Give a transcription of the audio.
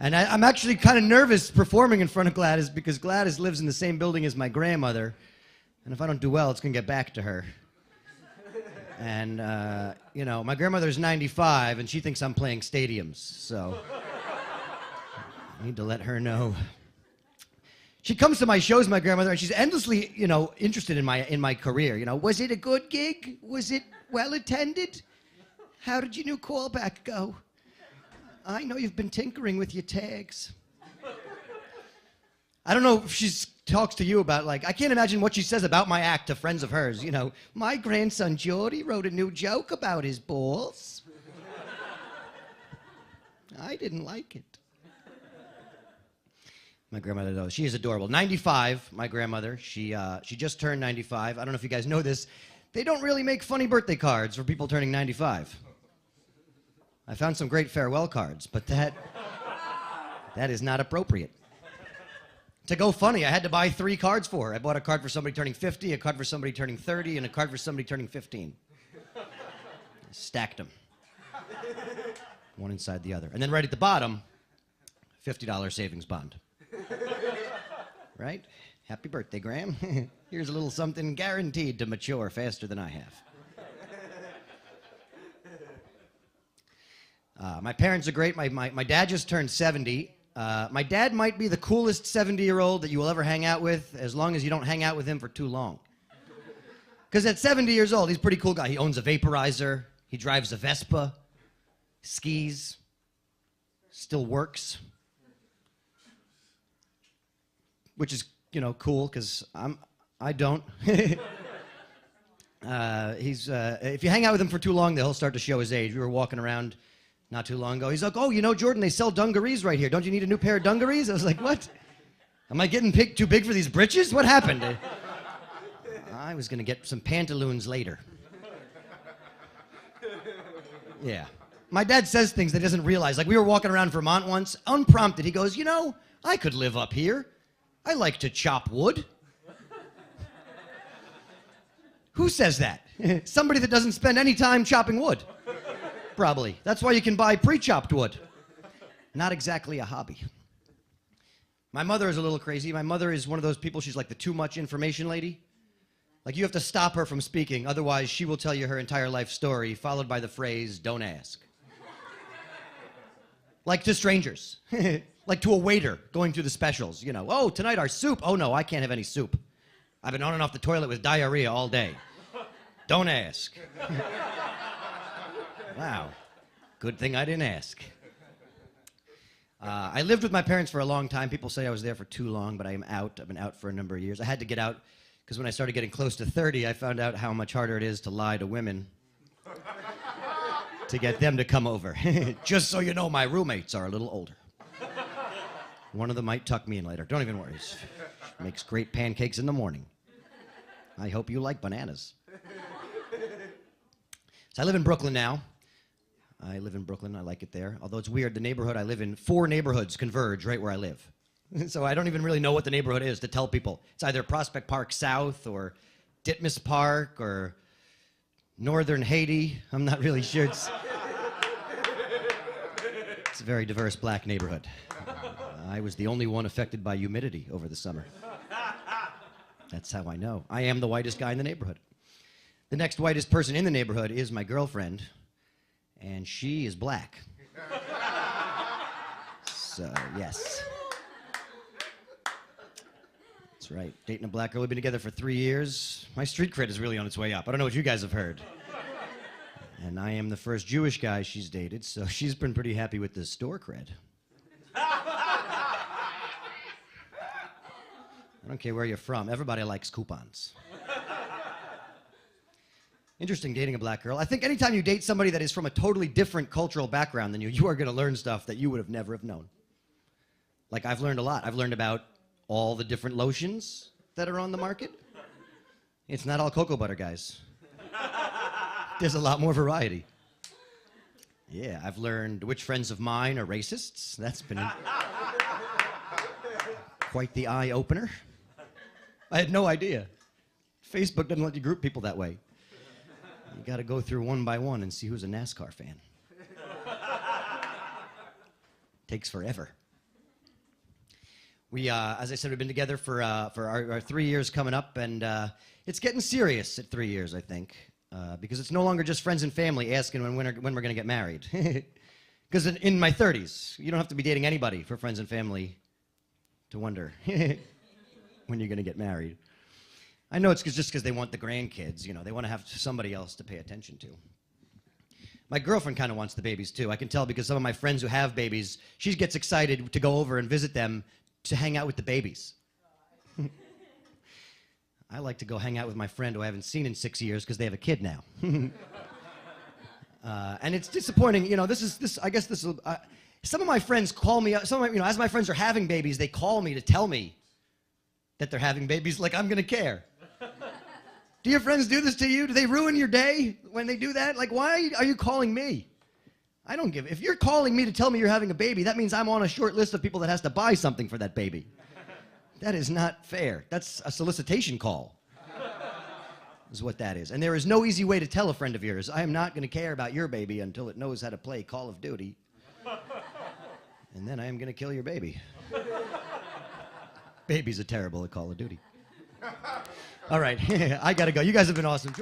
And I'm actually kind of nervous performing in front of Gladys because Gladys lives in the same building as my grandmother. And if I don't do well, it's going to get back to her. And, you know, my grandmother's 95, and she thinks I'm playing stadiums. So I need to let her know. She comes to my shows, my grandmother, and she's endlessly, you know, interested in my career. You know, was it a good gig? Was it well attended? How did your new callback go? I know you've been tinkering with your tags. I don't know if she talks to you about, like, I can't imagine what she says about my act to friends of hers. You know, my grandson Jordy wrote a new joke about his balls. I didn't like it. My grandmother, though, she is adorable. 95, my grandmother. She just turned 95. I don't know if you guys know this. They don't really make funny birthday cards for people turning 95. I found some great farewell cards, but that is not appropriate. To go funny, I had to buy 3 cards for her. I bought a card for somebody turning 50, a card for somebody turning 30, and a card for somebody turning 15. I stacked them. One inside the other. And then right at the bottom, $50 savings bond. Right? Happy birthday, Graham. Here's a little something guaranteed to mature faster than I have. My parents are great. My dad just turned 70. My dad might be the coolest 70-year-old that you will ever hang out with, as long as you don't hang out with him for too long. Because at 70 years old, he's a pretty cool guy. He owns a vaporizer. He drives a Vespa. Skis. Still works. Which is, you know, cool, because I don't. If you hang out with him for too long, he'll start to show his age. We were walking around not too long ago. He's like, oh, you know, Jordan, they sell dungarees right here. Don't you need a new pair of dungarees? I was like, what? Am I getting too big for these britches? What happened? I was going to get some pantaloons later. Yeah. My dad says things that he doesn't realize. Like, we were walking around Vermont once, unprompted. He goes, you know, I could live up here. I like to chop wood. Who says that? Somebody that doesn't spend any time chopping wood. Probably. That's why you can buy pre-chopped wood. Not exactly a hobby. My mother is a little crazy. My mother is one of those people, she's like the too much information lady. Like, you have to stop her from speaking, otherwise she will tell you her entire life story, followed by the phrase, don't ask. Like to strangers. Like to a waiter going through the specials. You know, oh, tonight our soup. Oh, no, I can't have any soup. I've been on and off the toilet with diarrhea all day. Don't ask. Wow. Good thing I didn't ask. I lived with my parents for a long time. People say I was there for too long, but I am out. I've been out for a number of years. I had to get out because when I started getting close to 30, I found out how much harder it is to lie to women to get them to come over. Just so you know, my roommates are a little older. One of them might tuck me in later. Don't even worry. She makes great pancakes in the morning. I hope you like bananas. So I live in Brooklyn now. I live in Brooklyn. I like it there. Although it's weird, the neighborhood I live in, 4 neighborhoods converge right where I live. So I don't even really know what the neighborhood is to tell people. It's either Prospect Park South or Ditmas Park or Northern Haiti. I'm not really sure. It's a very diverse black neighborhood. I was the only one affected by humidity over the summer. That's how I know. I am the whitest guy in the neighborhood. The next whitest person in the neighborhood is my girlfriend, and she is black. So, yes. That's right. Dating a black girl. We've been together for 3 years. My street cred is really on its way up. I don't know what you guys have heard. And I am the first Jewish guy she's dated, so she's been pretty happy with the store cred. I don't care where you're from. Everybody likes coupons. Interesting dating a black girl. I think anytime you date somebody that is from a totally different cultural background than you, you are going to learn stuff that you would have never have known. Like, I've learned a lot. I've learned about all the different lotions that are on the market. It's not all cocoa butter, guys. There's a lot more variety. Yeah, I've learned which friends of mine are racists. That's been quite the eye-opener. I had no idea. Facebook doesn't let you group people that way. You got to go through one by one and see who's a NASCAR fan. Takes forever. We, as I said, we've been together for our 3 years coming up, and it's getting serious at 3 years, I think, because it's no longer just friends and family asking when we're going to get married. Because in my 30s, you don't have to be dating anybody for friends and family to wonder when you're going to get married. I know it's just because they want the grandkids, you know, they want to have somebody else to pay attention to. My girlfriend kind of wants the babies too. I can tell because some of my friends who have babies, she gets excited to go over and visit them to hang out with the babies. I like to go hang out with my friend who I haven't seen in 6 years because they have a kid now. And it's disappointing, you know, I guess this will, some of my friends call me, as my friends are having babies, they call me to tell me that they're having babies, like I'm gonna care. Do your friends do this to you? Do they ruin your day when they do that? Like, why are you calling me? I don't give, if you're calling me to tell me you're having a baby, that means I'm on a short list of people that has to buy something for that baby. That is not fair. That's a solicitation call, is what that is. And there is no easy way to tell a friend of yours, I am not going to care about your baby until it knows how to play Call of Duty. And then I am going to kill your baby. Babies are terrible at Call of Duty. All right, I got to go. You guys have been awesome.